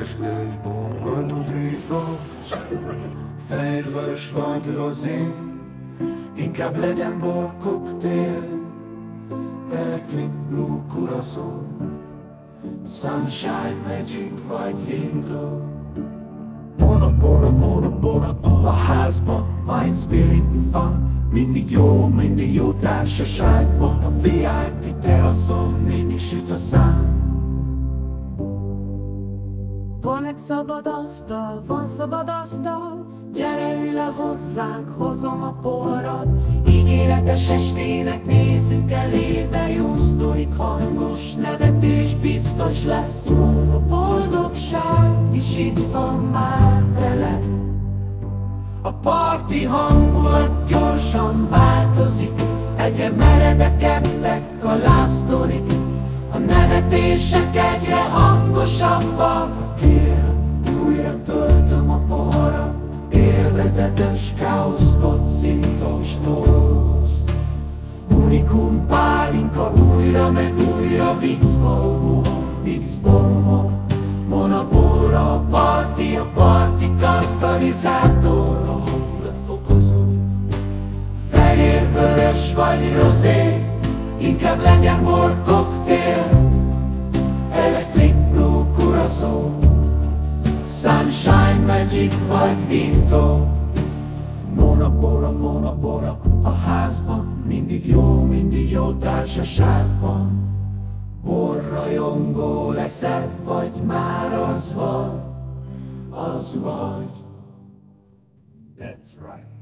Esgősból hajtott rifos, fehérvörös vagy rozé, inkább legyen bor koktél, Electric Blue Curacao, Sunshine Magic vagy Vinto. Monobora a házban, Wine Spirit van, mindig jó társaságban. A VIP teraszon mindig süt a szám. Van egy szabad asztal, gyere ülj le hozzánk, hozom a poharat. Ígéretes estének nézzünk elébe, jó sztorik, hangos nevetés biztos lesz. A boldogság is itt van már veled. A parti hangulat gyorsan változik, egyre meredekebbek a love sztorik. A nevetések egyre hangosabbak. Újra töltöm a poharat, élvezetes káosz, kocintós tószt. Unikum pálinka újra meg újra, vicbomor, monobóra a parti katalizátor, a hangulatfokozó. Fehér-vörös vagy rozé, inkább legyen bor koktél, Electric Blue Curacao, Sunshine Magic vagy Vinto. Monobora a házban, mindig jó társaságban. Borrajongó leszel, vagy már az vagy. That's right.